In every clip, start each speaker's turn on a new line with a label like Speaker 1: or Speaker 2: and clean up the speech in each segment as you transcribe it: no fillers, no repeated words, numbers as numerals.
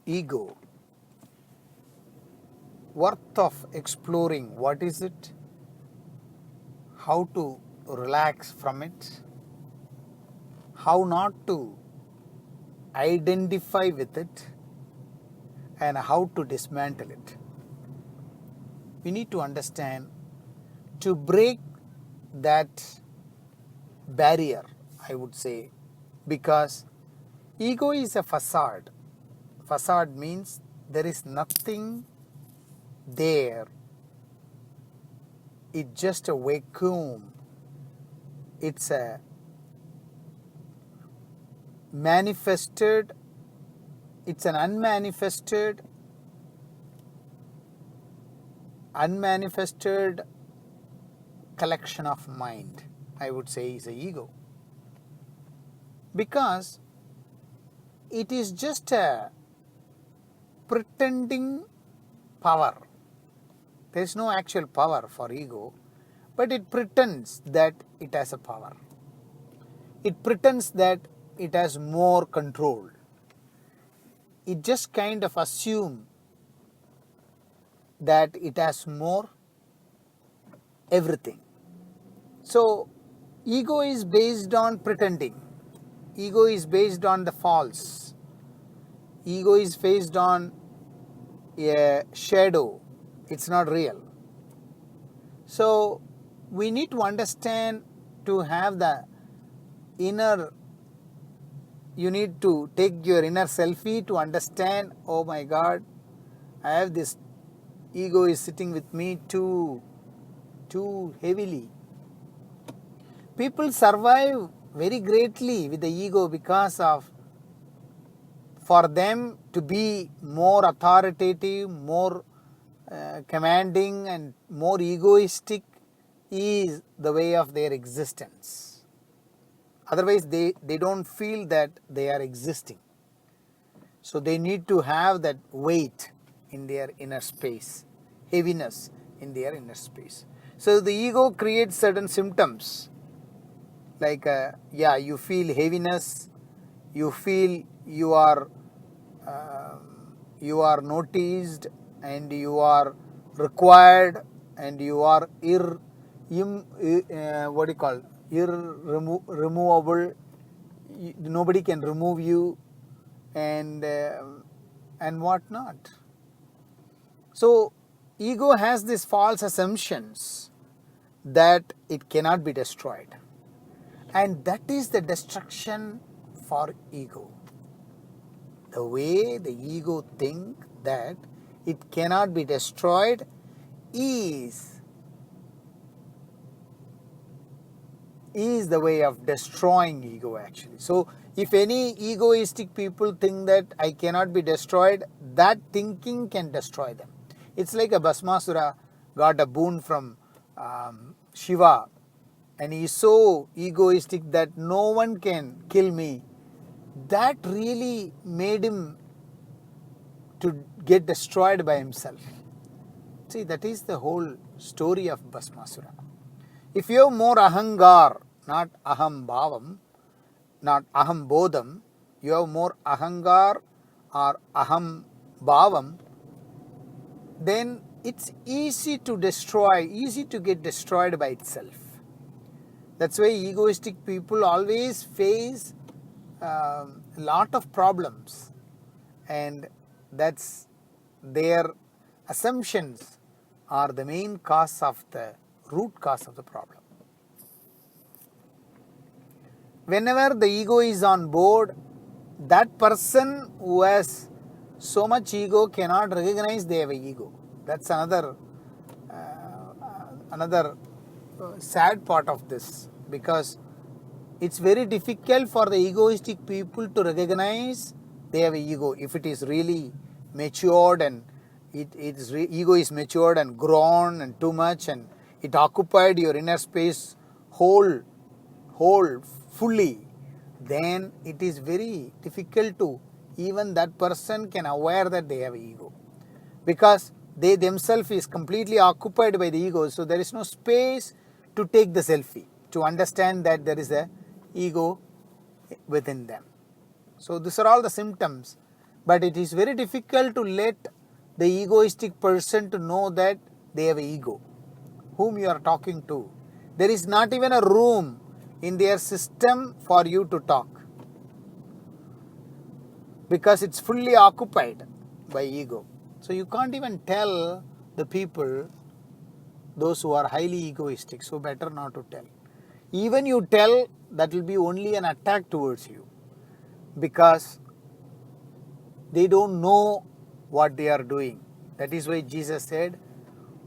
Speaker 1: ego, worth of exploring. What is it? How to relax from it? How not to identify with it? And how to dismantle it. We need to understand to break that barrier, I would say, because ego is a facade. Facade means there is nothing there. It's just a vacuum. It's a manifested, it's an unmanifested collection of mind, I would say, is the ego. Because it is just a pretending power. There is no actual power for ego, but it pretends that it has a power. It pretends that it has more control. It just kind of assumes that it has more everything. So, ego is based on pretending. Ego is based on the false. Ego is based on a shadow. It's not real. So, we need to understand to have the inner, you need to take your inner selfie to understand, oh my God, I have this ego is sitting with me too heavily. People survive very greatly with the ego because of, for them to be more authoritative, more commanding and more egoistic is the way of their existence. Otherwise they don't feel that they are existing. So they need to have that weight in their inner space, heaviness in their inner space. So the ego creates certain symptoms like you feel heaviness, you feel you are noticed and you are required and you are irremovable. Nobody can remove you and what not. So ego has these false assumptions that it cannot be destroyed, and that is the destruction for ego. The way the ego thinks that it cannot be destroyed is the way of destroying ego actually. So if any egoistic people think that I cannot be destroyed, that thinking can destroy them. It's like a Bhasmasura got a boon from Shiva, and he is so egoistic that no one can kill me. That really made him to get destroyed by himself. See, that is the whole story of Bhasmasura. If you have more ahangar, not aham bhavam, not aham bodham, you have more ahangar or aham bhavam, then it's easy to destroy, easy to get destroyed by itself. That's why egoistic people always face a lot of problems, and that's their assumptions are the main cause of the root cause of the problem. Whenever the ego is on board, that person who has so much ego cannot recognize they have an ego. That's another sad part of this, because it's very difficult for the egoistic people to recognize they have an ego if it is really matured and ego is matured and grown and too much and it occupied your inner space whole fully, then it is very difficult to even that person can aware that they have ego, because they themselves is completely occupied by the ego. So there is no space to take the selfie, to understand that there is a ego within them. So these are all the symptoms But it is very difficult to let the egoistic person to know that they have an ego, whom you are talking to. There is not even a room in their system for you to talk, because it's fully occupied by ego. So you can't even tell the people, those who are highly egoistic, so better not to tell. Even you tell, that will be only an attack towards you, because they don't know what they are doing. That is why Jesus said,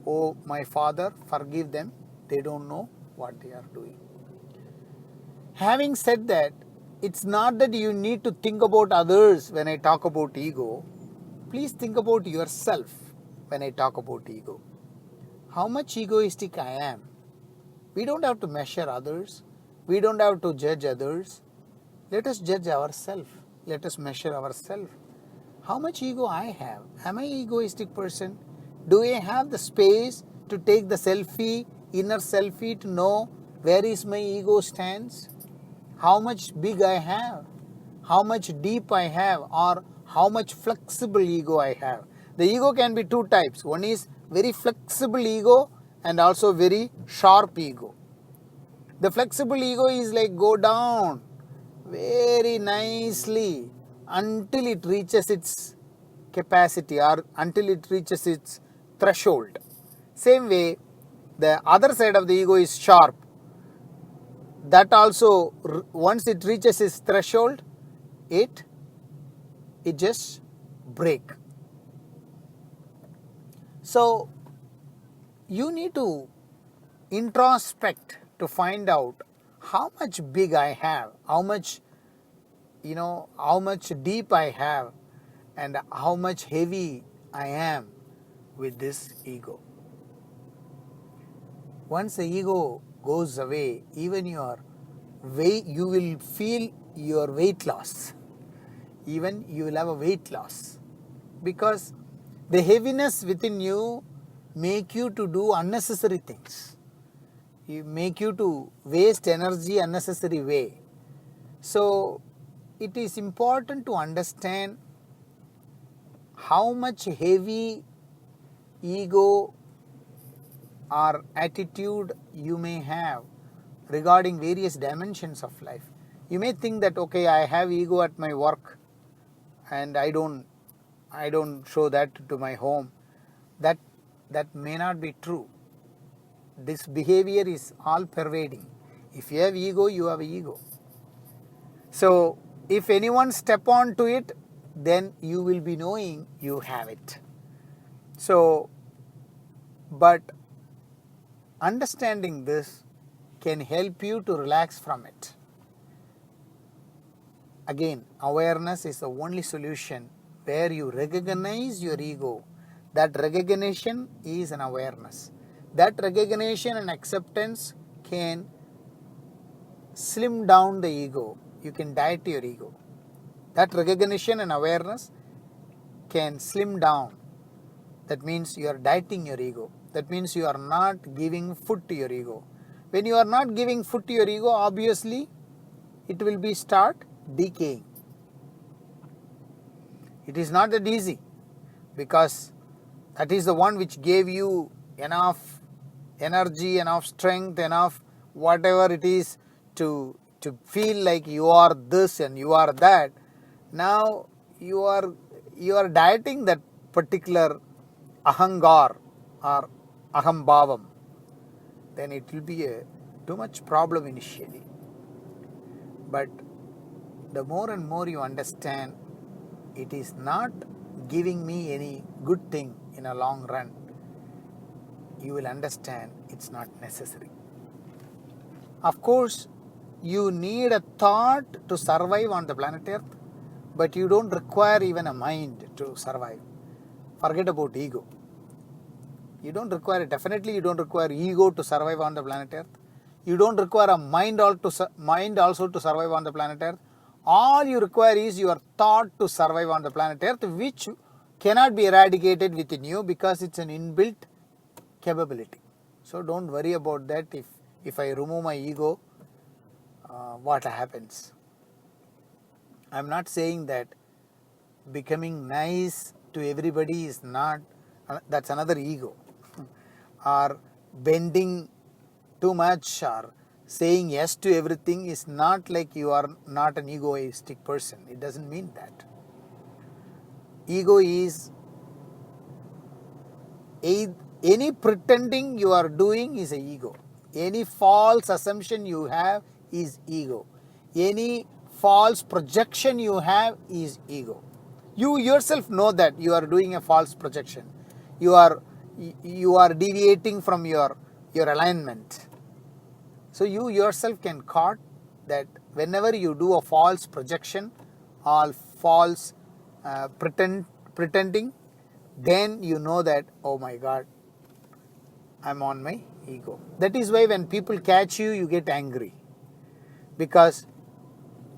Speaker 1: "Oh my Father, forgive them, they don't know what they are doing." Having said that, it's not that you need to think about others when I talk about ego. Please think about yourself when I talk about ego. How much egoistic I am. We don't have to measure others. We don't have to judge others. Let us judge ourselves. Let us measure ourselves. How much ego I have? Am I an egoistic person? Do I have the space to take the selfie, inner selfie, to know where is my ego stands? How much big I have? How much deep I have? Or how much flexible ego I have? The ego can be two types. One is very flexible ego and also very sharp ego. The flexible ego is like go down very nicely until it reaches its capacity or until it reaches its threshold. Same way, the other side of the ego is sharp. That also, once it reaches its threshold, it just break. So you need to introspect to find out how much big I have, how much deep I have, and how much heavy I am with this ego. Once the ego goes away, even your weight, you will feel your weight loss. Even you will have a weight loss, because the heaviness within you make you to do unnecessary things. You make you to waste energy unnecessary way. So it is important to understand how much heavy ego or attitude you may have regarding various dimensions of life. You may think that, okay, I have ego at my work and I don't show that to my home. That may not be true. This behavior is all pervading. If you have ego, you have ego. So if anyone step on to it, then you will be knowing you have it. So, but understanding this can help you to relax from it. Again, awareness is the only solution where you recognize your ego. That recognition is an awareness. That recognition and acceptance can slim down the ego. You can diet your ego. That recognition and awareness can slim down. That means you are dieting your ego. That means you are not giving food to your ego. When you are not giving food to your ego, obviously it will be start decaying. It is not that easy, because that is the one which gave you enough energy, enough strength, enough whatever it is to feel like you are this and you are that. Now you are dieting that particular ahangar or ahambhavam. Then it will be too much problem initially. But the more and more you understand, it is not giving me any good thing in a long run, you will understand it's not necessary. Of course, you need a thought to survive on the planet Earth, but you don't require even a mind to survive. Forget about ego. You don't require, definitely you don't require ego to survive on the planet Earth. You don't require a mind also to survive on the planet Earth. All you require is your thought to survive on the planet Earth, which cannot be eradicated within you because it's an inbuilt capability. So don't worry about that. If I remove my ego, what happens? I'm not saying that becoming nice to everybody is not, that's another ego. Or bending too much or saying yes to everything is not like you are not an egoistic person. It doesn't mean that. Ego is any pretending you are doing is an ego. Any false assumption you have is ego. Any false projection you have is ego. You yourself know that you are doing a false projection. You are deviating from your alignment. So you yourself can caught that whenever you do a false projection or false pretending, then you know that, oh my God, I'm on my ego. That is why when people catch you, you get angry. Because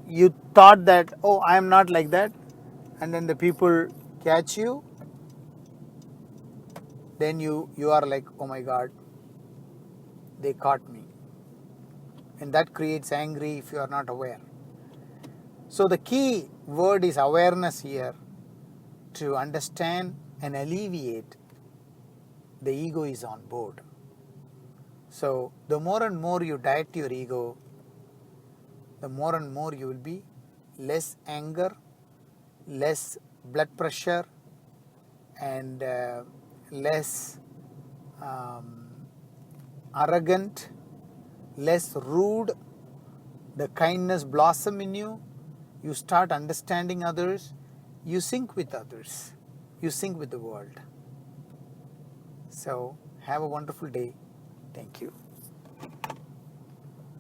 Speaker 1: you thought that, oh, I am not like that. And then the people catch you. Then you are like, oh my God, they caught me. And that creates angry if you are not aware. So the key word is awareness here, to understand and alleviate the ego is on board. So the more and more you diet your ego, the more and more you will be less anger, less blood pressure, and less arrogant, less rude. The kindness blossom in you. You start understanding others. You sync with others. You sync with the world. So have a wonderful day. Thank you.